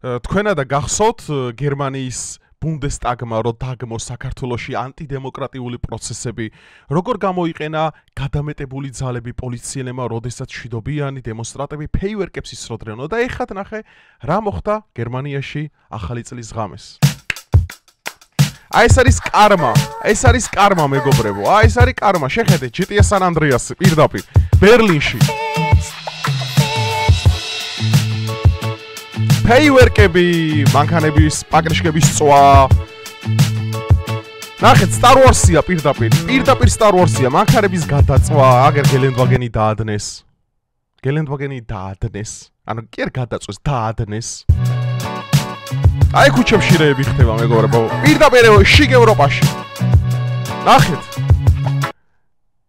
თქვენა და გახსოვთ გერმანიის ბუნდესტაგმა რო დაგმო საქართველოში ანტიდემოკრატიული პროცესები, როგორ გამოიყენა გადამეტებული ძალები პოლიციელებმა, როდესაც მშვიდობიანი დემონსტრანტები ფეივერკებს ისროდნენ და ეხლა ნახე რა მოხდა გერმანიაში ახალი წლის ღამეს. ეს არის კარმა მეგობრებო, ეს არის კარმა, შეხედეთ GTA San Andreas პირდაპირ ბერლინში. ფეივერკები, მანქანების, პაკრიშკების წვა. ნახეთ, Star Wars-ია პირდაპირ Star Wars-ია, მანქანების გადაწვა, აგერ გელენდვაგენი დაადნეს. ანუ კი არ გადაწვეს, დაადნეს. აი ქუჩებში რეები ხდება მეგობრებო. პირდაპირ შიგ ევროპაში. ნახეთ.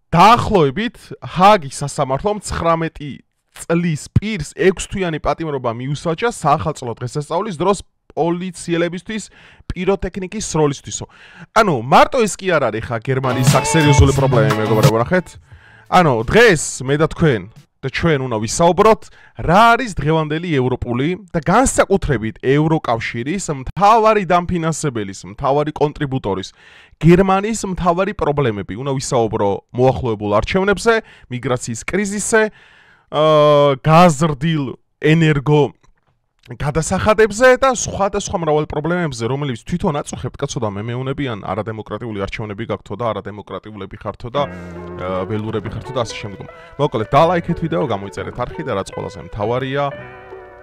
დაახლოებით ჰაგის სასამართლომ 19 წლის პირს 6 თვიანი პატიმრობა მიუსაჯა საახალწლო დღესასწაულის დროს პოლიციელებისთვის პიროტექნიკის სროლისთვისო. ანუ მარტო ეს კი არ არის ხა გერმანიის სერიოზული პრობლემა მეგობრებო, ნახეთ. ანუ დღეს მე და თქვენ და ჩვენ უნდა ვისაუბროთ რა არის დღევანდელი ევროპული და განსაკუთრებით ევროკავშირის მთავარი დამფინანსებელის, მთავარი კონტრიბუტორის გერმანიის მთავარი პრობლემები. უნდა ვისაუბრო მოახლოებულ არჩევნებზე, მიგრაციის კრიზისზე, გაზრდილ ენერგო გადასახადებზე და სხვა მრავალ პრობლემებზე, რომლებიც თვითონ აწუხებთ კაცო და მე მეუნებიან არადემოკრატიული არჩევნები გაქვთო და არადემოკრატიულები ხართო და ველურები ხართო და ასე შემდგომ. მოკლედ დალაიქეთ ვიდეო, გამოიწერეთ არხი და რაც ყველაზე მთავარია,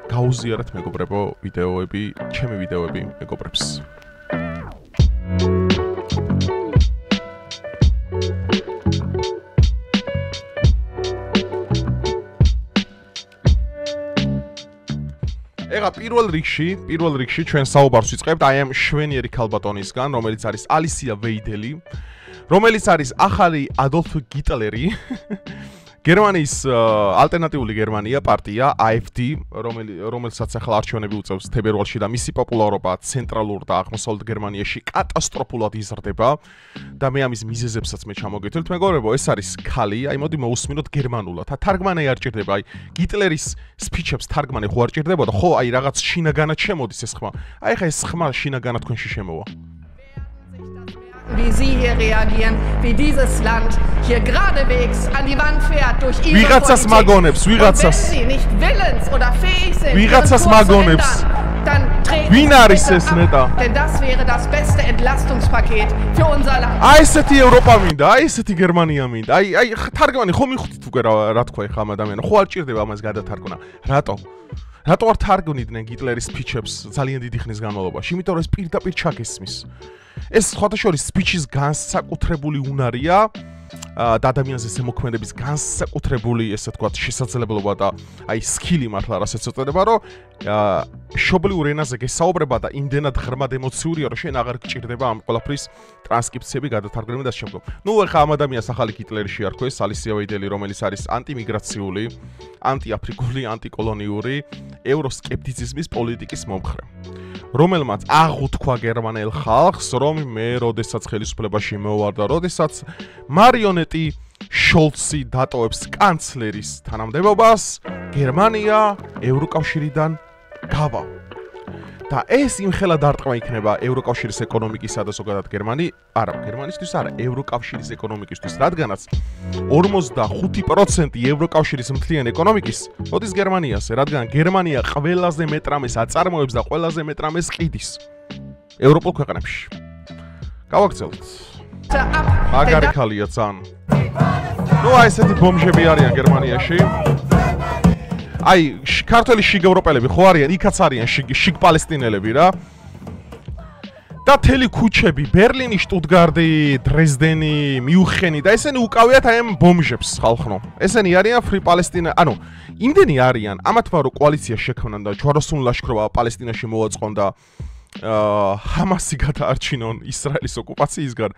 გაუზიარეთ მეგობრებო ვიდეოები, ჩემი ვიდეოები მეგობრებს. ეხა პირველ რიგში ჩვენ საუბარს ვიწყებთ აი ამ შვენიერი ქალბატონისგან, რომელიც არის ალისია ვეიდელი, რომელიც არის ახალი ადოლფ ჰიტლერი. გერმანიის ალტერნატიული გერმანია პარტია AfD, რომელსაც ახლა არჩევნები უწევს თებერვალში და მისი პოპულარობა ცენტრალურ და აღმოსავლეთ გერმანიაში კატასტროფულად იზრდება და მე ამის მიზეზებსაც მე ჩამოგეთვლით მეგობრებო, ეს არის ქალი, აი მოდი მოусმინოთ გერმანულად. თარგმანი არ ჭირდება, აი ჰიტლერის სპიჩებს თარგმანი ხო არ ჭირდებოდა, ხო აი რაღაც შინაგანად შემოდის ეს ხმა. აი ხა ეს ხმა შინაგანად თქვენში შემოვა. Wie Sie hier reagieren, wie dieses Land hier geradewegs an die Wand fährt durch Ihre Politik. Und wenn Sie nicht willens oder fähig sind, Ihren Kurs zu ändern, dann treten Sie nicht ab. Denn das wäre das beste Entlastungspaket für unser Land. ესეთი ევროპა მინდა, ესეთი გერმანია მინდა. აი თარგმანი ხო მიხვდით უკვე რა თქვა ეხა ამ ადამიანს. ხო არ ჭირდება ამას გადათარგმნა. რატო არ თარგმნიდნენ ჰიტლერის სპიჩებს ძალიან დიდი ხნის განმავლობაში? იმიტომ რომ ეს პირდაპირ ჩაგესმის. ეს სხვათა შორის სპიჩის განსაკუთრებული უნარია და ადამიანზე ზემოქმედების განსაკუთრებული, ესე თქვა, შესაძლებლობა და აი სკილი მართლა რასაც ეწოდება, რომ მშობლიურ ენაზე გესაუბრება და იმდენად ღრმად ემოციურია, რომ შენ აღარ გჭირდება ამ ყველაფრის ტრანსკრიფციები, გადათარგმნები და შემდგომ. ნუ ეხა ამ ადამიანს ახალი ჰიტლერი შეარქვეს, ალისია ვეიდელი, რომელიც არის ანტიმიგრაციული, ანტიაფრიკული, ანტიკოლონიური, ევროსკეპტიციზმის პოლიტიკის მომხრე. რომელმაც აღუთქვა გერმანელ ხალხს, რომ მე როდესაც ხელისუფლებაში მოვარ და როდესაც მარიონეტი შოლცი დატოვებს კანცლერის თანამდებობას, გერმანია ევროკავშირიდან გავა. და ეს იმხელა დარტყმა იქნება ევროკავშირის ეკონომიკისა და ზოგადად გერმანისთვის არა, ევროკავშირის ეკონომიკისთვის, რადგანაც 45% ევროკავშირის მთლიან ეკონომიკის მოდის გერმანიაზე, რადგან გერმანია ყველაზე მეტრამეს აწარმოებს და ყველაზე მეტრამეს ყიდის ევროპულ ქვეყნებში. გავაგრძელოთ. მაგარი ხალია ძალიან. ნუ აი ესეთი ბომჟები არიან გერმანიაში. აი, ქართველი შიგ ევროპელები ხო არიან, იქაც არიან შიგ პალესტინელები რა. და თელი ქუჩები, ბერლინი, შტუტგარტი, დრეზდენი, მიუნხენი და ესენი უკავიათ აი ამ ბომჟებს ხალხნო. ესენი არიან Free Palestine, ანუ იმდენი არიან, ამათმა რო კოალიცია შექმნან და ჯვაროსნული ლაშქრობა პალესტინაში მოვაწყონ და ჰამასი გადაარჩინონ ისრაელის ოკუპაციისგან.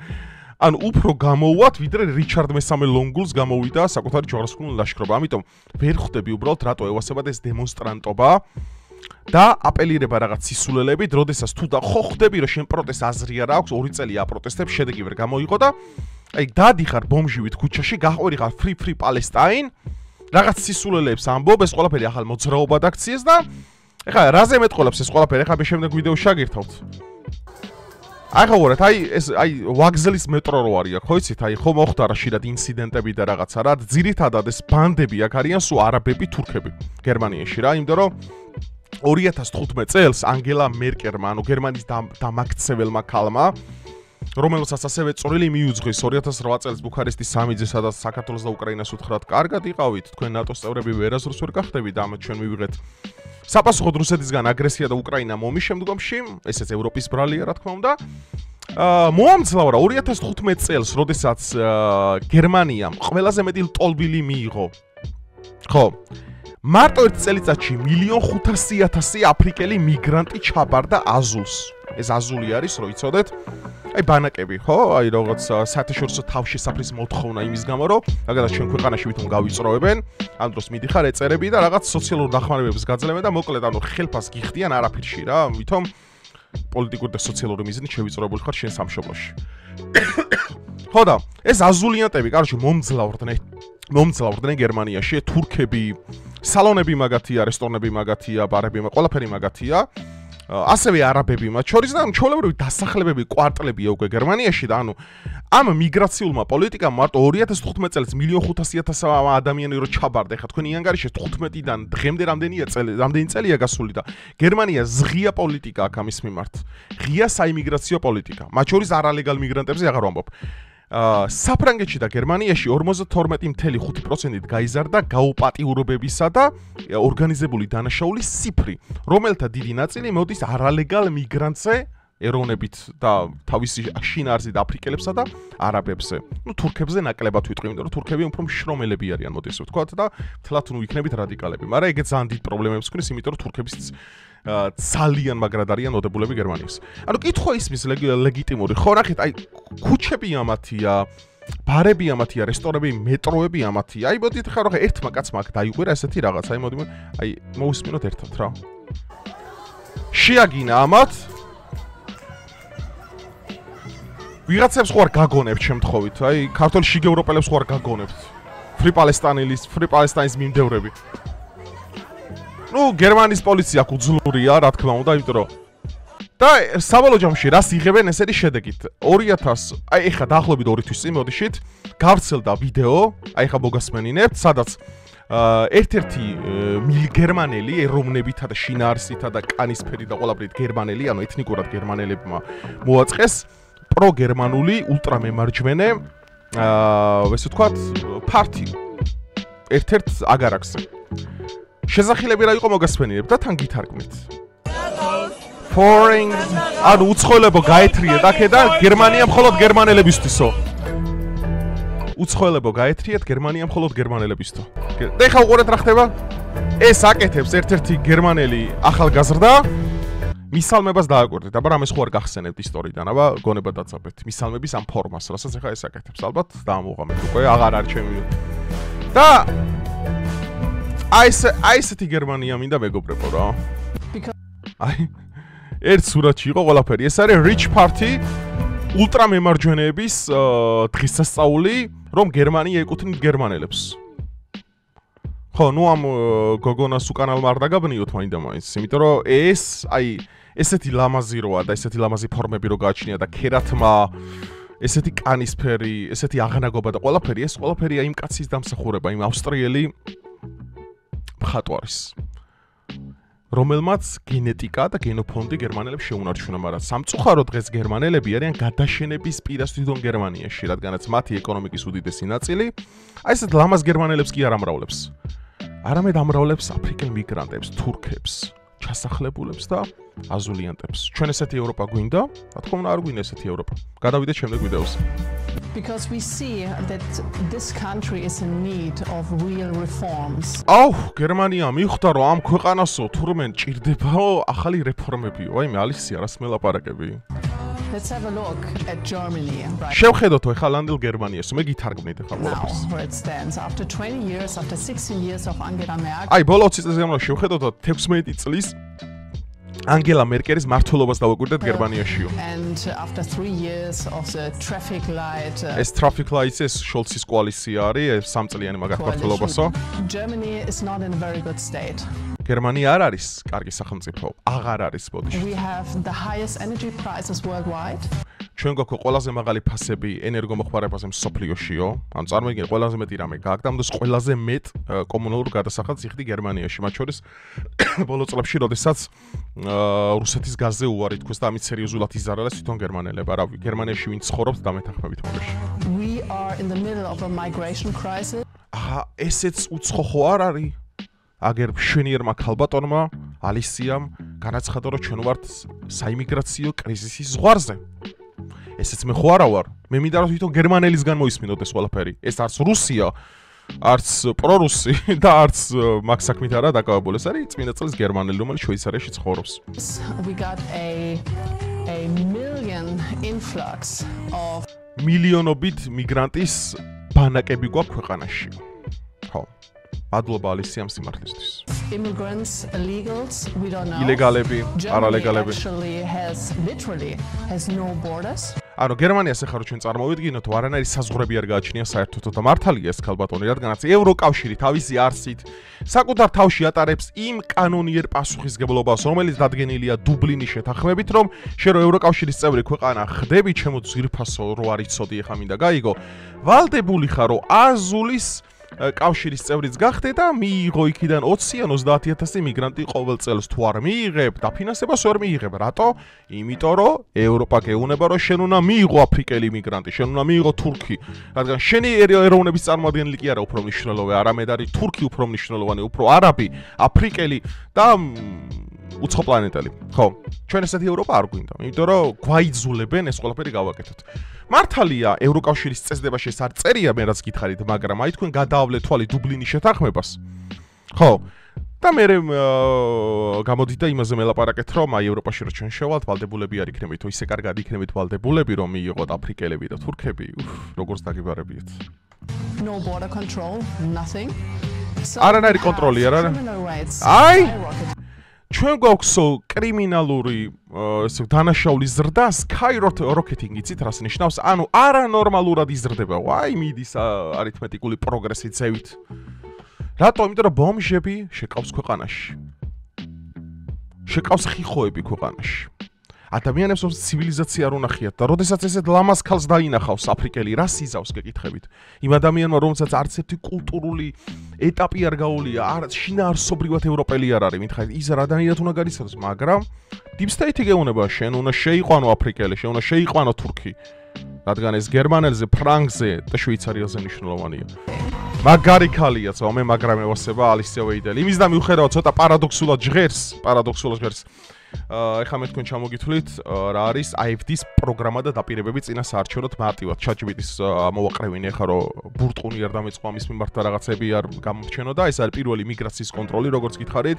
ანუ უფრო გამოუვათ, ვიდრე რიჩარდ მესამე ლონგულს გამოვიდა საკუთარი ჯვაროსნული ლაშქრობა. ამიტომ ვერ ხვდები უბრალოდ რატო ევასებათ ეს დემონსტრანტობა და აპელირება რაღაც სისულელებით, როდესაც თუ და ხო ხვდები რომ შენ პროტესტ აზრი არ აქვს, 2 წელი აპროტესტებს, შედეგი ვერ გამოიღო და აი დადიხარ ბომჟივით ქუჩაში, გაყვერი ხარ Free Palestine, რაღაც სისულელებს ამბობ, ეს ყველაფერი ახალ მოძრაობად აქციეს და ეხლა რაზე მეტყოლებს ეს ყველაფერი? ეხლა მე შემდეგ ვიდეოში შეგირთავთ. აი ხავარეთ, აი ვაგზელის მეტრო რო არის აქ, ხო იცით? აი ხო მოხდა რა შიდად ინციდენტები და რაღაცა რა. ძირითადად ეს ბანდები აქ არიან სულ არაბები, თურქები გერმანიაში რა, იმიტომ რომ 2015 წელს ანგელა მერკელმა, ანუ გერმანიის დამაქცეველმა ქალმა, რომელსაც ასევე წვრილი მიუძღვის 2008 წელს ბუქარესტის სამიძე, სადაც საქართველოს და უკრაინას უთხრათ, კარგად იყავით, თქვენ ნატოს წევრები ვერასდროს ვერ გახდებით, და ჩვენ მივიღეთ საპასუხოდ რუსეთისგან აგრესია და უკრაინა მომის შემდგომში, ესეც ევროპის ბრალია, რა თქმა უნდა. მოამძლავრა 2015 წელს, როდესაც გერმანიამ ყველაზე მეტი ლტოლვილი მიიღო. ხო. მარტო ერთ წელიწადში 1,500,000 აფრიკელი მიგრანტი ჩაბარდა აზულს. ეს აზული არის, რო იცოდეთ. აი ბანაკები, ხო? აი როგორც საერთაშორისო თავშესაფრის მოთხოვნა იმის გამო, რომ მაგალითად ჩვენ ქვეყანაში ვითომ გავიწროებენ, ამ დროს მიდიხარ ეწერები და რაღაც სოციალურ დახმარებებს გაძლევენ და მოკლედ ანუ ხელფას გიხდიან არაფერში რა, ვითომ პოლიტიკური და სოციალური მიზნით შევიწროებული ხარ შენ სამშობლოში. ხო და ეს აზულიანტები, კაროჩე, მომძლავრდნენ გერმანიაში, თურქები, სალონები მაგათია, რესტორნები მაგათია, ბარები, ყველაფერი მაგათია. ასევე არაბები მათ შორის და ჩვეულებრივი დასახლებები, კვარტლებია უკვე გერმანიაში და ანუ ამ მიგრაციულმა პოლიტიკამ მარტო 2015 წელს 1,500,000 ადამიანი რო ჩაბარდა. ეხლა თქვენი ანგარიშეს 15-დან დღემდე რამდენი წელია გასული და გერმანია ზღია პოლიტიკა აქვს ამის მიმართ. ღია საიმიგრაციო პოლიტიკა. მათ შორის არალეგალ მიგრანტებზე აღარ ვამბობ. საფრანგეთში და გერმანიაში 52.5%-ით გაიზარდა გაუპატიურებებისა და ორგანიზებული დანაშაულის ციფრი, რომელთა დიდი ნაწილი მოდის არალეგალ მიგრანტზე ეროვნებით და თავისი შინაარსით აფრიკელებსა და არაბებზე. ნუ თურქებზე ნაკლებად ვიტყვი, იმიტომ რომ თურქები უფრო მშრომელები არიან, მოდი ასე ვთქვათ და თლათ ნუ იქნებით რადიკალები. მაგრამ ეგეც ძალიან დიდ პრობლემებს ქნის, იმიტომ რომ თურქების ძალიან მაგრად არიან მოდებულები გერმანიის. ანუ კითხვა ისმის ლეგიტიმური. ხო ნახეთ, აი ქუჩები ამათია, ბარები ამათია, რესტორნები, მეტროები ამათია. აი მოდით ხარ რა ერთმა კაცმა აქ დაიყვირა ესეთი რაღაც. აი მოდი აი მოусმინოთ ერთად რა. შეაგინა ამათ ვიღაცებს ხوار გაგონებთ შემთხვევით. აი ქართულ შიგ ევროპელებს ხوار გაგონებთ. Free Palestine-ის მიმდევრები. ნუ გერმანიის პოლიცია უძლურია, რა თქმა უნდა, იმიტომ რომ და საბოლოო ჯამში რას იღებენ ესეთი შედეგით 2000 აი ეხა დაახლოებით 2 თვის წინ მოდიშით გავრცელდა ვიდეო, აი ეხა მოგასმენინებთ, სადაც ერთ-ერთი გერმანელი ეროვნებითა და შინაარსითა და კანისფერი და ყველაფრით გერმანელი, ანუ ეთნიკურად გერმანელებმა მოაწყეს პროგერმანული ულტრამემარჯვენე ესე ვთქვათ პარტი ერთ-ერთ აგარაკზე. შესახილები რა იყო მოგასმენინებთ და თან გითარგმნით. Foreign ანუ უცხოელებო გაეთრიეთ აქედან გერმანია მხოლოდ გერმანელებისთვისო. უცხოელებო გაეთრიეთ გერმანია მხოლოდ გერმანელებისთვისო. და ეხლა უყურეთ რა ხდება? ეს აკეთებს ერთ-ერთი გერმანელი ახალგაზრდა მისალმებას დააკვირდით. აბა რამეს ხო არ გახსენებთ ისტორიიდან, აბა გონება დაწაბეთ. მისალმების ამ ფორმას, რასაც ეხლა ეს აკეთებს. ალბათ დაამოღამეთ უკვე აღარ არის ჩემი. და აი ესეთი გერმანია მინდა მეგობრებო რა. აი ერთ სურათში იყო ყველაფერი. ეს არის Rich Party ულტრამემარჯვენეების დღესასწაული, რომ გერმანია ეკუთვნით გერმანელებს. ხო, ნუ ამ გოგონას უკანალმა არ დაგაბნიოთ მაინდა-მაინც, იმიტომ რომ ეს აი ესეთი ლამაზი როა და ესეთი ლამაზი ფორმები რო გააჩნია და ქერათმა ესეთი კანისფერი, ესეთი აღნაგობა და ყველაფერი, ეს ყველაფერი აი იმ კაცის დამსახურება, იმ ავსტრიელი მხატვარის, რომელმაც გენეტიკა და გენოფონდი გერმანელებს შეუნარჩუნა, მაგრამ სამწუხაროდ დღეს გერმანელები არიან გადაშენების პირასთვიდან გერმანიაში, რადგანაც მათი ეკონომიკის უდიდესი ნაწილი აი ესეთ ლამაზ გერმანელებს კი არ ამრავლებს. არამედ ამრავლებს აფრიკელ მიგრანტებს, თურქებს, ჩასახლებულებს და აზულიანტებს. ჩვენ ესეთი ევროპა გვინდა? რა თქმა უნდა არ გვინდა ესეთი ევროპა. გადავიდეთ შემდეგ ვიდეოზე. Because we see that this country is in need of real reforms. აუ, გერმანია მიხვდა რომ ამ ქვეყანასო თურმე ჭირდებაო ახალი რეფორმებიო. აი მე ალისია რას მელაპარაკები. Let's have a look at Germany. შევხედოთ ეხლა ლანდელ გერმანიას, მე გითარგმნით ეხლა ყველაფერს. Now, where it stands after 20 years, after 16 years of Angela Merkel. აი, ბოლო 20 წელს განმავლობაში შევხედოთ 16 წლის ანგელა მერკელის მართლობას დავაკვირდეთ გერმანიაშიო. And after 3 years of the traffic light. ეს traffic lights ეს შოლცის კოალიცია არის, ეს 3 წლიანი მაგათ მართლობასო. Germany is not in a very good state. გერმანია არ არის კარგი სახელმწიფო, აღარ არის ბოდიში. We have the highest energy prices worldwide. ჩვენ გვაქვს ყველაზე მაღალი ფასები ენერგომოხმარებაზე მსოფლიოშიო. ანუ წარმოიდგინე, ყველაზე მეტი რამე გააგდამდოს ყველაზე მეტ კომუნალურ გადასახადს იხდი გერმანიაში, მათ შორის ბოლო წლებში, როდესაც რუსეთის გაზზე უარი თქვეს და ამით სერიოზულად იზარალეს თვითონ გერმანელებმა. რავი, გერმანიაში ვინც ცხოვრობს დამეთანხმებით მოგეში. We are in the middle of a migration crisis. ესეც უცხო ხო არ არის? აგერ მშვენიერმა ქალბატონმა ალისიამ განაცხადა, რომ ჩვენ ვართ საიმიგრაციო კრიზისის ზღვარზე. ესეც მე ხო არა ვარ. მე მინდა რომ თვითონ გერმანელისგან მოისმინოთ ეს ყველაფერი. ეს არც რუსია, არც პრორუსი და არც მაგ საქმით არა დაკავებული. ეს არის წმინდა წლის გერმანელი, რომელიც შვეიცარიაში ცხოვრობს. We got a million influx of მილიონობით მიგრანტის ბანაკები გვაქვს ქვეყანაში. ხო. მადლობა ალისიამ სიმართლისთვის. immigrants, illegals, we don't know. ილეგალები, არალეგალები. Literally has no borders. ანუ გერმანიას ახლა რო ჩვენ წარმოვიდგინოთ, არანაირი საზღვრები არ გააჩნია საერთოდ და მართალია ეს ქალბატონი, რადგანაც ევროკავშირი თავისი არსით საკუთარ თავში ატარებს იმ კანონიერ პასუხისგებლობას, რომელიც დადგენილია დუბლინის შეთანხმებით, რომ შენ რო ევროკავშირის წევრი ქვეყანა ხდები, ჩემო ძვირფასო რო არ იცოდი, ახლა მინდა გაიგო, ვალდებული ხარ რომ აზულის კავშირის წევრიც გახდე და მიიღო იქიდან 20 ან 30000 მიგრანტი ყოველ წელს. თუ არ მიიღებ, დაფინანსებას ვერ მიიღებ. რატო? იმიტომ რომ ევროპა გეუნება რომ შენ უნდა მიიღო აფრიკელი მიგრანტი, შენ უნდა მიიღო თურქი. რადგან შენი ეროვნების წარმოადგენელი კი არა უფრო მნიშვნელოვანი, არამედ არის თურქი უფრო მნიშვნელოვანი, უფრო არაბი, აფრიკელი და უცხო პლანეტელი. ხო, ჩვენ ესეთი ევროპა არ გვინდა. იმიტომ რომ გვაიძულებენ ეს ყველაფერი გავაკეთოთ. მართალია, ევროკავშირის წესდებაში ეს არ წერია, მე რაც გითხარით, მაგრამ აი თქვენ გადაავლეთ თვალი დუბლინის შეთანხმებას. ხო. და მე გამოდით და იმაზე მელაპარაკეთ, რომ აი ევროპაში რო ჩვენ შევალთ, ვალდებულები არ იქნებით, ისე კარგად იქნებით ვალდებულები, რომ მიიღოთ აფრიკელები და თურქები, როგორც დაგიბარებიეთ. No border control, nothing. არანაირი კონტროლი არ არის. აი ჩვენ გვაქვს კრიმინალური ესე დანაშაულის ზრდა skyrocketing იცით რას ნიშნავს? ანუ არანორმალურად იზრდება. აი მიდის არითმეტიკული პროგრესი ძევით. რატო? იმიტომ რომ ბომჟები შეკავს ქვეყანაში. შეკავს ხიხოები ქვეყანაში. ადამიანებს ობს ცივილიზაცია არ უნახიათ და როდესაც ესეთ ლამაზ ქალს დაინახავს აფრიკელი, რას იზავს გეკითხებით? იმ ადამიანმა რომელსაც არც ერთი კულტურული ეტაპი არ გაუვლია, შინაარსობრივად ევროპელი არ არის, მითხარით, ის ადამიანად უნდა გარისხდეს, მაგრამ Deep State გეუნება, შენ უნდა შეიყვანო აფრიკელი, შენ უნდა შეიყვანო თურქი. რადგან ეს გერმანელზე, ფრანგზე და შვეიცარიელზე მნიშვნელოვანია. მაგარი ქალია, ძმა მე მაგრამ ევასება ალისია ვეიდელი. იმის და მიუხედავად ცოტა პარადოქსულად ჟღერს. ეხლა მე თქვენ ჩამოგითვლით რა არის AFD-ის პროგრამა და დაპირებები წინა საარჩევნოდ მარტივად ChatGPT-ის მოვაყრევინე ახლა რომ ბურტყუნი არ დამეწყვა მის მიმართ და რაღაცები არ გამორჩენოდა ეს არის პირველი მიგრაციის კონტროლი როგორც გითხარით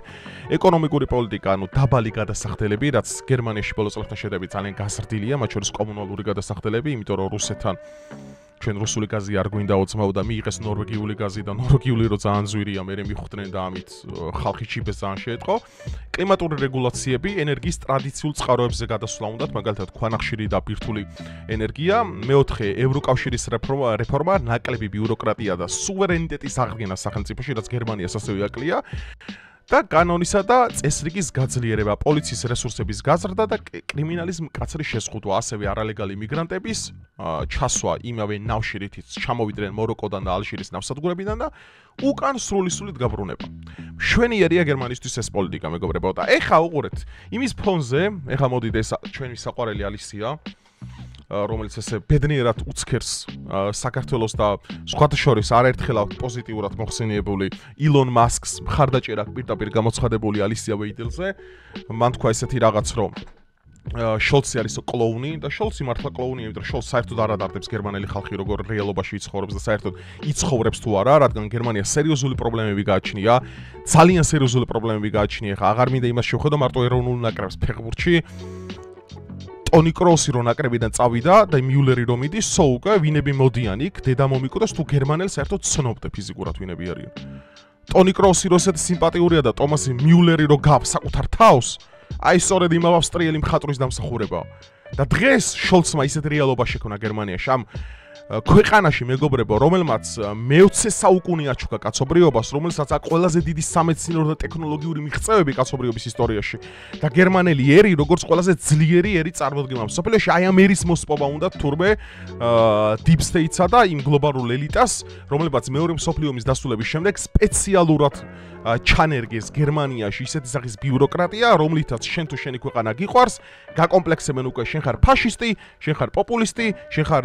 ეკონომიკური პოლიტიკა ანუ დაბალი გადასახდელები რაც გერმანიაში ბოლო წლებთან შედარებით ძალიან გაზრდილია მათ შორის კომუნალური გადასახდელები იმიტომ რომ რუსეთთან ჩვენ რუსული გაზი არ გვინდაო ძმაო და მიიღეს ნორვეგიული გაზი და ნორვეგიული რო ძალიან ზვირია მე მიხვდნენ და ამით ხალხი ჩიბეს ძალიან შეეწყო კლიმატური რეგულაციები ენერგიის ტრადიციულ წყაროებზე გადასვლა უნდათ მაგალითად ქვანახშირი და ბირთვული ენერგია მეოთხე ევროკავშირის რეფორმა ნაკლები ბიუროკრატია და სუვერენიტეტის აღდგენა სახელმწიფოში რაც გერმანიას ასევე აკლია და კანონისა და წესრიგის გაძლიერება, პოლიციის რესურსების გაზრდა და კრიმინალის მკაცრი შეზღუდვა, ასევე არალეგალი მიგრანტების ჩასვა იმავე ნავში, რითიც ჩამოვიდნენ მოროკოდან და ალჟირის ნავსადგურებიდან და უკან სრულისულით გაბრუნება. მშვენიერია გერმანისთვის ეს პოლიტიკა, მეგობრებო. და ეხა უყურეთ, იმის ფონზე, ეხა მოდით ეს ჩვენი საყვარელი ალისია რომელიც ესე ბედნიერად უცქერს საქართველოს და სხვათა შორის არაერთხელ პოზიტიურად მოხსენიებული ილონ მასკს მხარდაჭერა პირდაპირ გამოცხადებული ალისია ვეიდელზე მან თქვა ესეთი რაღაც რომ შოლცი არის კლოუნი და შოლცი მართლა კლოუნია იმიტომ რომ შოლცი საერთოდ არ ადარდებს გერმანელი ხალხი როგორ რეალობაში იცხოვრობს და საერთოდ იცხოვრებს თუ არა რადგან გერმანია სერიოზული პრობლემები გააჩნია ძალიან სერიოზული პრობლემები გააჩნია ხა აღარ მინდა იმას შევხედო მარტო ეროვნულ ნაკრებს ფეხბურთში ტონი კროსი რო ნაკრებიდან წავიდა და მიულერი რომ მიდის, სო უკვე ვინები მოდიან იქ, დედა მომიკვდას თუ გერმანელს საერთოდ ცნობდე ფიზიკურად ვინები არიან. ტონი კროსი რო ესეთი სიმპათიურია და ტომასი მიულერი რო გავს საკუთარ თავს, აი სწორედ იმავე ავსტრიელი მხატვრის დამსახურებაა. და დღეს შოლცმა ისეთ რეალობა შექმნა გერმანიაში ამ ქვეყანაში მეგობრებო, რომელმაც მე-20 საუკუნე აჩუქა კაცობრიობას, რომელსაც აქვს ყველაზე დიდი სამეცნიერო და ტექნოლოგიური მიღწევები კაცობრიობის ისტორიაში. და გერმანელი ერი, როგორც ყველაზე ძლიერი ერი წარმოდგენა მსოფლიოში, აი ამ ერის მოსპობა უნდა თურმე deep state-სა და იმ გლობალურ ელიტას, რომლებაც მეორე მსოფლიო ომის დასრულების შემდეგ სპეციალურად ჩანერგეს გერმანიაში ისეთი სახის ბიუროკრატია, რომლითაც შენ თუ შენი ქვეყანა გიყვარს, გაკომპლექსებენ უკვე შენ ხარ ფაშისტი, შენ ხარ პოპულისტი, შენ ხარ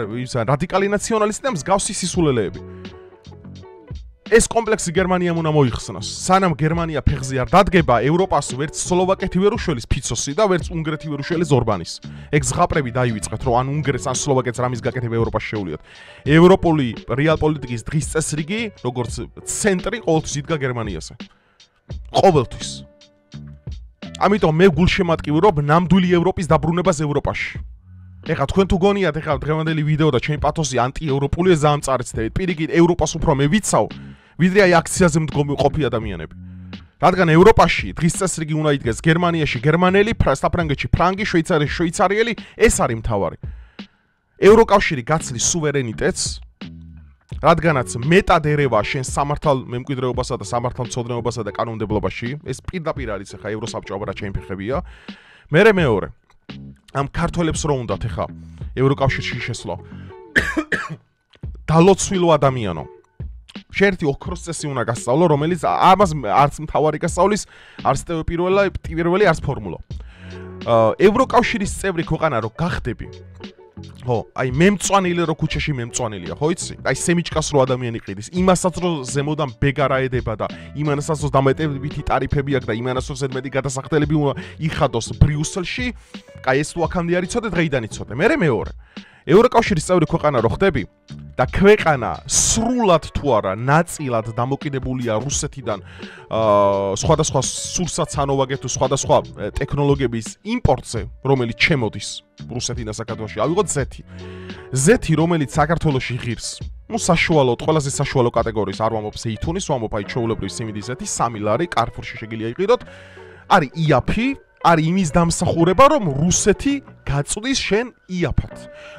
რადიკალი ნაციონალისტი და მსგავსი სისულელეები. ეს კომპლექსი გერმანიამ უნდა მოიხსნას. სანამ გერმანია ფეხზე არ დადგება, ევროპას ვერც სლოვაკეთი ვერ უშველის ფიცოსი და ვერც უნგრეთი ვერ უშველის ორბანის. ეგ ზღაპრები დაივიწყეთ, რომ ან უნგრეთს ან სლოვაკეთს რამის გაკეთება ევროპაში შეულიათ. ევროპული რეალ პოლიტიკის დღის წესრიგი, როგორც ცენტრი ყოველთვის იდგა გერმანიაზე. ყოველთვის. ამიტომ მე გულშემატკივრობ ნამდვილი ევროპის დაბრუნებას ევროპაში. ეხლა თქვენ თუ გონიათ, ეხლა დღევანდელი ვიდეო და ჩემი პათოსი ანტიევროპულია ზამ წარიცდებით. პირიქით ევროპას უფრო მე ვიცავ, ვიდრე აი აქციაზე მდგომი ყოფი ადამიანები. რადგან ევროპაში დღის წესრიგი უნდა იდგეს გერმანიაში გერმანელი, საფრანგეთში ფრანგი, შვეიცარიაში შვეიცარიელი, ეს არის მთავარი. ევროკავშირი გაცლის სუვერენიტეტს, რადგანაც მეტად ერევა შენ სამართალ მემკვიდრეობასა და სამართალმცოდნეობასა და კანონმდებლობაში, ეს პირდაპირ არის ახლა ევროსაბჭო აბა რა ჩემი ფეხებია. მეორე ამ ქართველებს რო უნდათ ახლა ევროკავშირში შესვლა. დალოცვილო ადამიანო. შეერთი ოქროს წესი უნდა გასწავლო, რომელიც ამას არც მთავარი გასწავლის, არც პირველი, არც ფორმულა. ევროკავშირის წევრი ქვეყანა რო გახდები, ხო, აი მემწვანილი რო ქუჩაში მემწვანილია, ხო იცი? აი სემიჩკას რო ადამიანი ყიდის, იმასაც რო ზემოდან ბეგარა ედება და იმასაც რო დამატებითი ტარიფები აქვს და იმასაც რო ზედმეტი გადასახდელები უნდა იხადოს ბრიუსელში, აი ეს თუ აქამდე არ იცოდე, დღეიდან იცოდე. მეორე. ევროკავშირის წევრი ქვეყანა რო ხდები და ქვეყანა სრულად თუ არა ნაწილად დამოკიდებულია რუსეთიდან სხვადასხვა სურსათანოვაგე თუ სხვადასხვა ტექნოლოგიების იმპორტზე, რომელიც შემოდის რუსეთიდან საქართველოში, ავიღოთ ზეთი. ზეთი, რომელიც საქართველოში ღირს, ну საშუალოდ, ყველაზე საშუალო კატეგორიის არ ვამბობ ზეითუნის, ვამბობ აი ჩვეულებრივი სიმინდის ზეთი, 3 ლარი, კარფურში შეგიძლია იყიდოთ. არის იაფი, არის იმის დამსახურება, რომ რუსეთი გაწვდის შენ იაფად.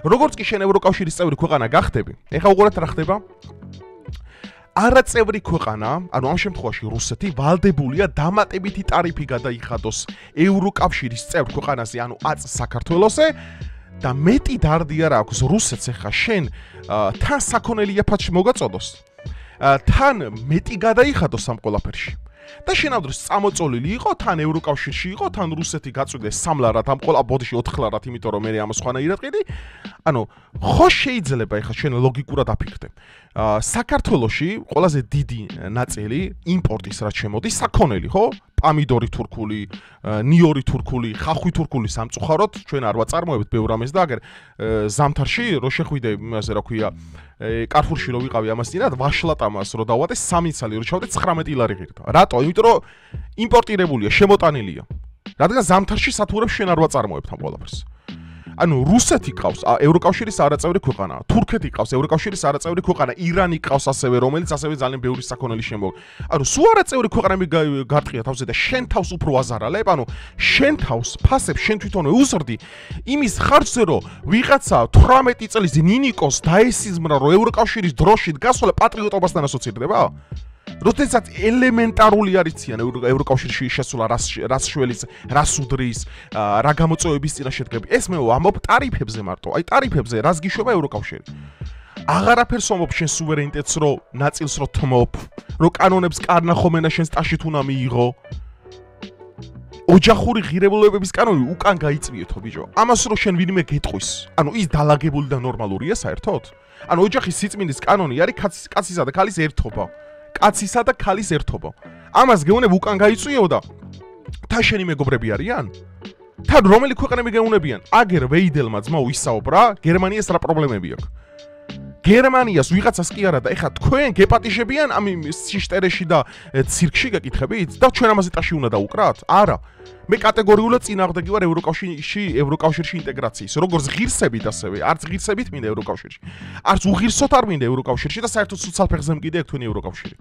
როგორც კი შენ ევროკავშირის წევრი ქვეყანა გახდები, ეხლა უყურეთ რა ხდება. არაწევრი ქვეყანა, ანუ ამ შემთხვევაში რუსეთი, ვალდებულია დამატებითი ტარიფი გადაიხადოს ევროკავშირის წევრ ქვეყანაზე, ანუ აწ საქართველოსზე და მეტი დარდი არ აქვს რუსეთს ეხლა შენ თან საქონელი იაფად მოგაწოდოს. თან მეტი გადაიხადოს ამ ყველაფერში. და შენამდვილ წამოწოლილი იყო, თან ევროკავშირში იყო, თან რუსეთი გაწვდეს 3 ლარად, ამ ყველა ბოდიში 4 ლარად, იმიტომ რომ მე ამას ხვანაირად ყიდი. ანუ ხო შეიძლება ეხლა შენ ლოგიკურად აფიქრდე. საქართველოში ყველაზე დიდი ნაწილი იმპორტის რაც შემოდის საქონელი, ხო? პამიდორი თურქული, ნიორი თურქული, ხახვი თურქული სამწუხაროდ ჩვენ არ ვაწარმოებთ ბევრ ამას და აგერ ზამთარში რო შეხვიდე იმაზე რა ქვია კარფურში რო ვიყავი ამას წინათ ვაშლატამას რო დავატე 3 წელი რო ჩავდე 19 ლარი ღირდა. რატო? იმიტომ რომ იმპორტირებულია, შემოტანილია. რადგან ზამთარში სათურებს შენ არ ვაწარმოებთ ამ ყველაფერს. ანუ რუსეთი ყავს ევროკავშირის არაწევრი ქვეყანა, თურქეთი ყავს ევროკავშირის არაწევრი ქვეყანა, ირანი ყავს ასევე, რომელიც ასევე ძალიან ბევრი საქონელი შემოგ. ანუ სულ არაწევრი ქვეყანები გარტყია თავზე და შენ თავს უფრო აზარალებ, ანუ შენ თავს ფასებს შენ თვითონვე უზრდი იმის ხარჯზე, რომ ვიღაცა 18 წლის ნინიკოს დაესიზმრა, რომ ევროკავშირის დროში გასვლა პატრიოტობასთან ასოცირდება? როდესაც ელემენტარული არიციან ევროკავშირში შესვლა რას შველის, რას უდრის, რა გამოწვევების წინაშე დგები. ეს მე ვამბობ ტარიფებზე მარტო. აი ტარიფებზე რას გიშვება ევროკავშირი? აღარაფერს ვამბობ შენ სუვერენიტეტს რო ნაწილს რო თმობ, რო კანონებს კარნახომენა შენ სტაშით უნდა მიიღო. ოჯახური ღირებულებების კანონი უკან გაიწვიეთო ბიჭო. ამას რო შენ ვინმე გეტყვის. ანუ ის დალაგებული და ნორმალურია საერთოდ? ანუ ოჯახის სიწმინდის კანონი არის კაცისა და ქალის ერთობა. კაცისა და ქალის ერთობა. ამას გეუნებ უკან გაიწვიო და თან შენი მეგობრები არიან? თან რომელი ქვეყნები გეუნებიან? აგერ ვეიდელმა ძმაო ისაუბრა, გერმანიას რა პრობლემები აქვს. გერმანიას ვიღაცას კი არა და ეხა თქვენ გეპატიშებიან ამ სიშტერეში და ცირკში გეკითხებით და ჩვენ ამაზე ტაში უნდა დაუკრათ? არა. მე კატეგორიულად წინააღმდეგი ვარ ევროკავშირში ინტეგრაციის. როგორც ღირსებით ასევე, არც ღირსებით მინდა ევროკავშირში. არც უღირსოთ არ მინდა ევროკავშირში და საერთოდ სუცალ ფეხზე მკიდე აქ თქვენი ევროკავშირი.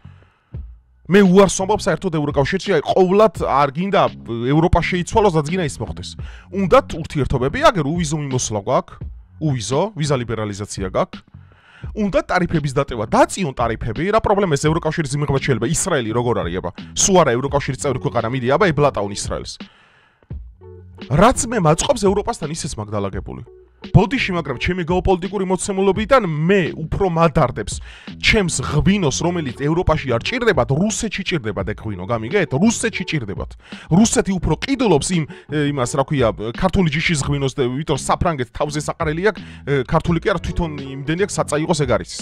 მე უარს ვამბობ საერთოდ ევროკავშირში, აი ყოვლად არ გინდა ევროპა შეიცვალოს, რაც გინდა ის მოხდეს. უნდათ ურთიერთობები, აგერ უვიზო მიმოსვლა გვაქვს, უვიზო, ვიზა ლიბერალიზაცია გაქვს. უნდა ტარიფების დატევა, დაწიონ ტარიფები, რა პრობლემა ეს ევროკავშირის იმიღება შეიძლება, ისრაელი როგორ არის, აბა, სულ არა ევროკავშირის წევრი ქვეყანა, მიდი, აბა, ებლატაონ ისრაელს. რაც მე მაწყობს ევროპასთან ისეც მაგდალაგებული. ბოდიში, მაგრამ ჩემი გეოპოლიტიკური მოცემულობიდან მე უფრო მადარდებს ჩემს ღვინოს, რომელიც ევროპაში არ ჭირდებათ, რუსეთში ჭირდებათ ეგ ღვინო, გამიგეთ? რუსეთში ჭირდებათ. რუსეთი უფრო ყიდულობს იმას, რა ქვია, ქართული ჯიშის ღვინოს და ვიტყვი საფრანგეთს თავზე საყარელი აქვს, ქართული კი არა, თვითონ იმდენი აქვს საწა იყოს ეგ არის.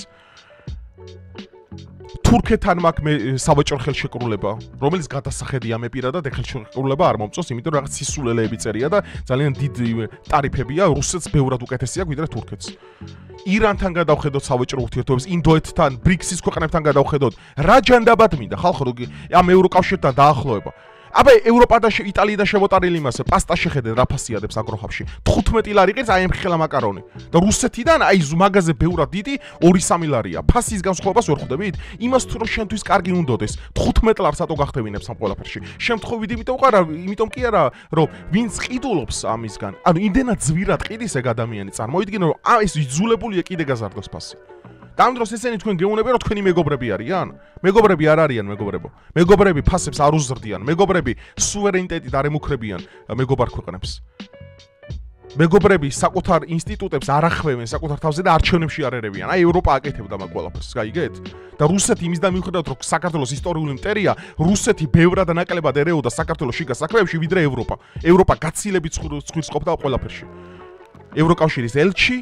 თურქეთთან მაქვს მე საბაჭრო ხელშეკრულება, რომელიც გადასახედია მე პირადად ხელშეკრულება არ მომწონს, იმიტომ რომ რაღაც სისულელეები წერია და ძალიან დიდი ტარიფებია, რუსეთს ბევრად უკეთესი აქვს ვიდრე თურქეთს. ირანთან გადავხედოთ საბაჭრო ურთიერთობებს, ინდოეთთან, ბრიქსის ქვეყნებთან გადავხედოთ, რა ჯანდაბად მინდა ხალხო ამ ევროკავშირთან დაახლოება. აბა ევროპა და იტალია და შემოტარილი მასე პასტა შეხედეთ რა ფასიადებს აგროხაბში 15 ლარი ყირს აი ამ ხელა მაკარონი და რუსეთიდან აი მაღაზე ბევრად დიდი 2-3 ლარია ფასის განსხვავებას ვერ ხვდებით იმას თუ რომ შენთვის კარგი უნდოდეს 15 ლარს ატო გახდებინებს ამ ყველაფერში შემთხვევით იმიტომ კი არა რომ ვინც ყიდულობს ამისგან ანუ იმდენად ზვირად ყიდის ეგ ადამიანი წარმოიდგინე რომ ეს იძულებულია კიდე გაზარდოს ფასი და ამ დროს ესენი თქვენ გეუბნები რომ თქვენი მეგობრები არიან? მეგობრები არ არიან მეგობრებო. მეგობრები ფასებს არ უზრდიან. მეგობრები სუვერენიტეტით არ ემუქრებიან მეგობარ ქვეყნებს. მეგობრები საკუთარ ინსტიტუტებს არ ახვევენ საკუთარ თავზე და არჩევნებში არ ერევიან. აი ევროპა აკეთებდა მაგ ყველაფერს, გაიგეთ? და რუსეთი იმის და მიუხედავად რომ საქართველოს ისტორიული მტერია, რუსეთი ბევრად და ნაკლებად ერეოდა საქართველოს შიგა საქმეებში ვიდრე ევროპა. ევროპა გაცილებით ცხვირს ყოფდა ყველაფერში. ევროკავშირის ელჩი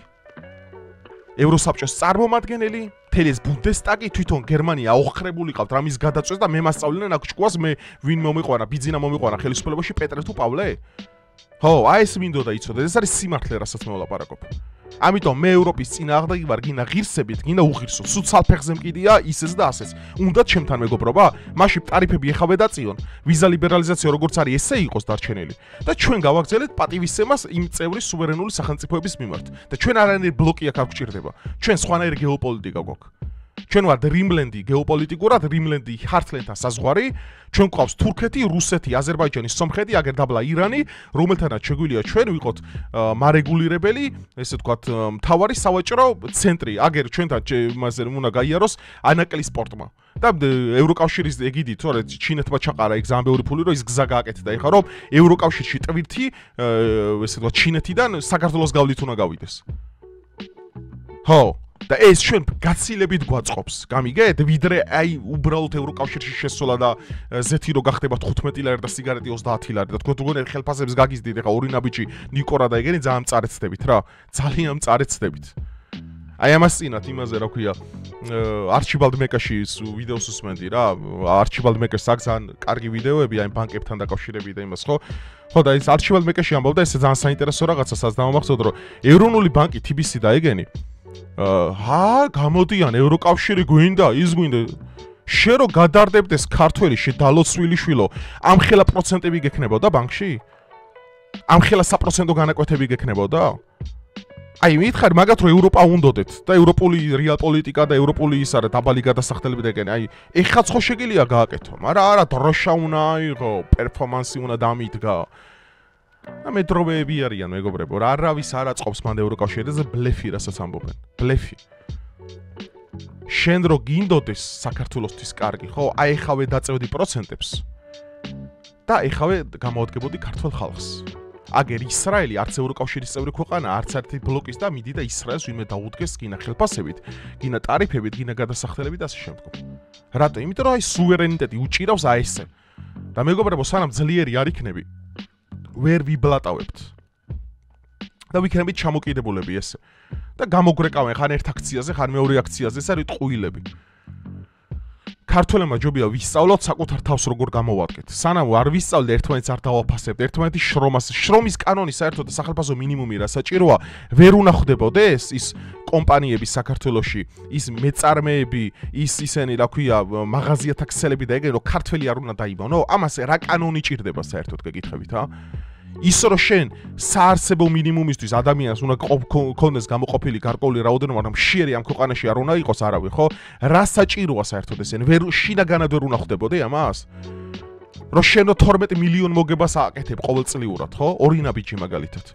ევროსაბჭოს წარმომადგენელი, თელეს ბუნდესტაგი თვითონ გერმანია აოხრებული ყავთ რამის გადაწვეს და მე მასწავლდნენ აქ ჭკუას მე ვინ მომიყვანა, ბიძინა მომიყვანა ხელისუფლებაში პეტრე თუ პავლე? ხო, აი ეს მინდოდა იცოდე, ეს არის სიმართლე, რასაც მე ვლაპარაკობ. ამიტომ მე ევროპის წინააღმდეგი ვარ, გინდა ღირსებით, გინდა უღირსო, სუცალ ფეხზე მკიდია ისეც და ასეც. უნდათ ჩემთან მეგობრობა? მაშინ ტარიფები ეხავე დაწიონ. ვიზა ლიბერალიზაცია როგორც არის, ესე იყოს დარჩენილი. და ჩვენ გავაგრძელეთ პატივისცემას იმ წევრის სუვერენული სახელმწიფოების მიმართ. და ჩვენ არანაირი ბლოკი აქ არ გვჭირდება. ჩვენ სხვანაირი გეოპოლიტიკა გვაქვს. ჩვენ ვართ რიმლენდი გეოპოლიტიკურად, რიმლენდი ჰართლენთან საზღვარი, ჩვენ გვყავს თურქეთი, რუსეთი, აზერბაიჯანი, სომხეთი, აგერ დაბლა ირანი, რომელთანაც შეგვიძლია ჩვენ ვიყოთ მარეგულირებელი, ესე ვთქვათ, მთავარი სავაჭრო ცენტრი, აგერ ჩვენთან მასე უნდა გაიაროს ანაკლი სპორტმა. და ევროკავშირის ეგიდით, თორე ჩინეთმა ჩაყარა ეგ ძალიან ბევრი ფული, რომ ის გზა გააკეთდა, ეხლა რომ ევროკავშირში ტვირთი, ესე ვთქვათ, ჩინეთიდან საქართველოს გავლით უნდა გავიდეს. ხო და ეს ჩვენ გაცილებით გვაწყობს, გამიგეთ? ვიდრე აი უბრალოდ ევროკავშირში შესვლა და ზეთი რო გახდება 15 ლარი და სიგარეტი 30 ლარი და თქვენ თქვენ ხელფასებს გაგიზდით, ეხლა ორი ნაბიჯი ნიკორა და ეგენი ძალიან მწარեցდებით რა, ძალიან მწარեցდებით. აი ამას წინათ იმაზე რა ქვია, არჩიბალდ მეკაში ვიდეოს უსმენდი რა, არჩიბალდ მეკას აქვს ძალიან კარგი ვიდეოები აი ბანკებთან დაკავშირებით და იმას ხო? ხო და ეს არჩიბალდ მეკაში ამბობდა, ეს ძალიან საინტერესო რაღაცასაც დამამახსოვრდ, რომ ეროვნული ბანკი TBC და ეგენი გამოდიან ევროკავშირი გვინდა, ის გვინდა. შენ რო გადარდებდეს ქართველი შედალოცვილი შვილო, ამ ხელა პროცენტები გექნებოდა ბანკში? ამ ხელა საპროცენტო განაკვეთები გექნებოდა? აი მითხარ მაგათ რომ ევროპა უნდოდეთ და ევროპული რეალ პოლიტიკა და ევროპული ის არა დაბალი გადასახდელები და ეგენი. აი ეხაც ხო შეგიძლია გააკეთო, მაგრამ არა დროშა უნდა აიღო, პერფორმანსი უნდა დამიდგა. და მეტროვეები არიან მეგობრებო, რა არავის არ აწყობს მანდ ევროკავშირზე ბლეფი, რასაც ამბობენ. ბლეფი. შენ რო გინდოდეს საქართველოსთვის კარგი, ხო? აი ეხავე დაწევდი პროცენტებს. და ეხავე გამოადგებოდი ქართულ ხალხს. აგერ ისრაელი არც ევროკავშირის წევრი ქვეყანა, არც ერთი ბლოკის და მიდი და ისრაელს ვინმე დაუდგეს გინა ხელფასებით, გინა ტარიფებით, გინა გადასახდელებით და ასე შემდგომ. რატო? იმიტომ რომ აი სუვერენიტეტი უჭირავს აი ესე. და მეგობრებო, სანამ ძლიერი არ იქნები, ვერ ვიბლატავებთ. და ვიქნებით ჩამოკიდებულები ესე. და გამოგვრეკავენ ხან ერთ აქციაზე, ხან მეორე აქციაზე, ეს არის ტყუილები. ქართველებმა ჯობია ვისწავლოთ საკუთარ თავს როგორ გამოვადგეთ. სანამ არ ვისწავლეთ, ერთმანეთს არ დავაფასებთ, ერთმანეთის შრომის კანონი საერთოდ სახელმწიფო მინიმუმი რა საჭიროა, ვერ უნდა ხდებოდეს ის კომპანიები საქართველოში, ის მეწარმეები, ისენი რა ქვია, მაღაზიათა ქსელები და ეგრე რომ ქართველი არ უნდა დაიბანო, ამას რა კანონი ჭირდება საერთოდ გეკითხებით, ა? ის რომ შენ საარსებო მინიმუმისთვის ადამიანს უნდა გქონდეს გამოყოფილი გარკვეული რაოდენობა, მაგრამ მშიერი ამ ქვეყანაში არ უნდა იყოს არავინ, ხო? რა საჭიროა საერთოდ ესენი? ვერ შინაგანად ვერ უნდა ხვდებოდი ამას? რომ შენ 12 მილიონ მოგებას ააკეთებ ყოველწლიურად, ხო? ორი ნაბიჯი მაგალითად.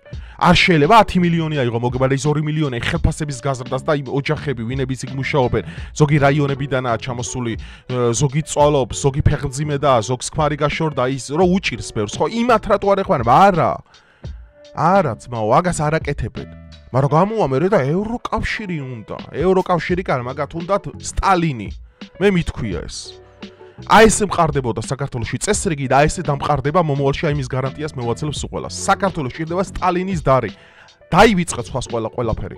არ შეიძლება 10 მილიონი აიღო მოგება და ის 2 მილიონი ხელფასების გაზრდას და იმ ოჯახები, ვინებიც იქ მუშაობენ, ზოგი რაიონებიდანაა ჩამოსული, ზოგი წვალობს, ზოგი ფეხმძიმედაა, ზოგს ქმარი გაშორდა, ის რომ უჭირს ბევრს, ხო? იმათ რატო არ ეხმარება? არა, ძმაო, აგას არ აკეთებენ. მაგრამ გამოამერე და ევროკავშირი უნდა. ევროკავშირი კარ, მაგათ უნდათ სტალინი. მე მithქვია ეს. აი ესე მყარდებოდა საქართველოში წესრიგი და აი ესე დამყარდება მომავალში აიმის გარანტიას მევაცილებს უყველას. საქართველოს ჭირდება სტალინის დარი. დაივიწყეთ სხვას ყველაფერი.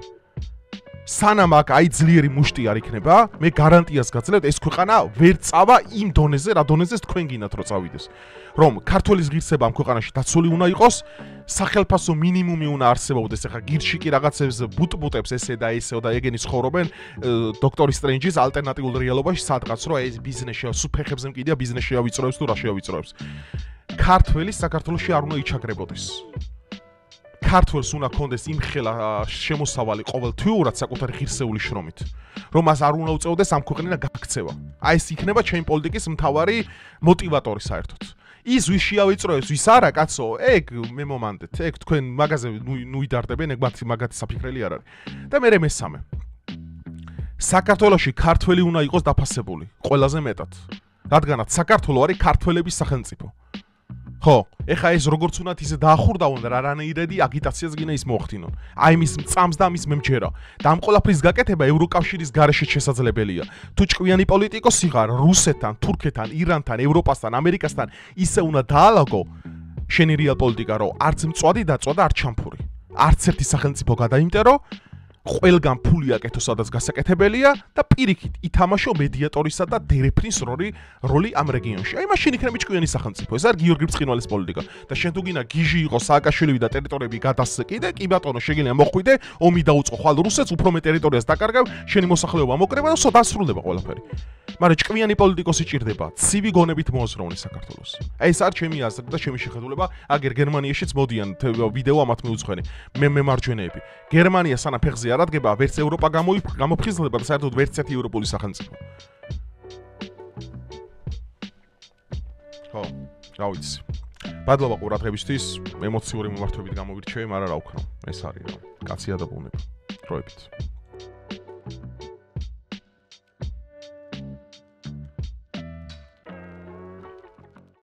სანამ აქ აი ძლიერი მუშტი არ იქნება, მე გარანტიას გაძლევთ, ეს ქვეყანა ვერ წავა იმ დონეზე, რა დონეზეც თქვენ გინდათ რომ წავიდეს. რომ ქართლის ღირსება ამ ქვეყანაში დაცული უნდა იყოს, სახელმწიფო მინიმუმი უნდა არსებობდეს. ახლა გირში კი რაღაცებს ბუტბუტებს ესე და ესეო და ეგენი ცხოვრობენ დოქტორი სტრენჯის ალტერნატიულ რეალობაში სადღაც რომ ეს ბიზნესში სუფეხებზე მკიდია ბიზნესში ავიწროებს თუ რა შეავიწროებს. ქართველი საქართველოში არ უნდა იჩაგრებოდეს. ქართველს უნდა კონდეს იმ ხელა შემოსავალი ყოველთვიურად საკუთარი ღირსეული შრომით, რომ მას არ უნდა უწევდეს ამ ქვეყნიდან გაქცევა. აი ეს იქნება ჩემი პოლიტიკის მთავარი მოტივატორი საერთოდ. ის ვის შეავიწროებს, ვის არა, კაცო, ეგ მე მომანდეთ, ეგ თქვენ მაგაზე ნუიდარდებენ, ეგ მაგათი საფიქრელი არ არის. და მე მესამე. საქართველოში ქართველი უნდა იყოს დაფასებული, ყველაზე მეტად. რადგანაც საქართველო არის ქართველების სახელმწიფო. ხო, ეხა ეს როგორც უნდათ ისე დაახურდავონ და რანაირადი აგიტაციას გინდა ის მოახდინონ. აი მის მწამს და მის მემჯერა. და ამ ყველაფრის გაკეთება ევროკავშირის გარეშე შესაძლებელია. თუ ჭკვიანი პოლიტიკოსი ხარ რუსეთთან, თურქეთთან, ირანთან, ევროპასთან, ამერიკასთან, ისე უნდა დაალაგო შენი რეალ პოლიტიკა, რომ არც მწვადი დაწვა და არც ჩამფური. არც ერთი სახელმწიფო გადაიმტერო, ყველგან ფული აკეთო სადაც გასაკეთებელია და პირიქით ითამაშო მედიატორისა და დერეფნის როლი ამ რეგიონში. აი მაშინ იქნება ჭკვიანი სახელმწიფო. ეს არის გიორგი ბრწყინვალის პოლიტიკა. და შენ თუ გინდა გიჟი იყო სააკაშვილივი და ტერიტორიები გადასკიდე, კი ბატონო, შეგიძლია მოხვიდე, ომი დაუწყო ხვალ რუსეთს, უფრო მე ტერიტორიას დაკარგავ, შენი მოსახლეობა მოკრება და დასრულდება ყველაფერი. მაგრამ ჭკვიანი პოლიტიკოსი ჭირდება, ცივი გონებით მოაზროვნე საქართველოს. აი ეს არის ჩემი აზრი და ჩემი შეხედულება. აგერ გერმანიაშიც მოდიან ვიდეო ამათ მიუძღვენი. მე მემარჯვენეები. გერმანია სანამ ფეხზე არ ადგება, ვერც ევროპა გამოფხიზლდება და საერთოდ ვერც ერთი ევროპული სახელმწიფო. ხო, რა ვიცი. მადლობა ყურადღებისთვის, ემოციური მიმართვებით გამოვირჩევი, მაგრამ რა ვქნა, ეს არის რა. კაცია და ბუნება. დროებით.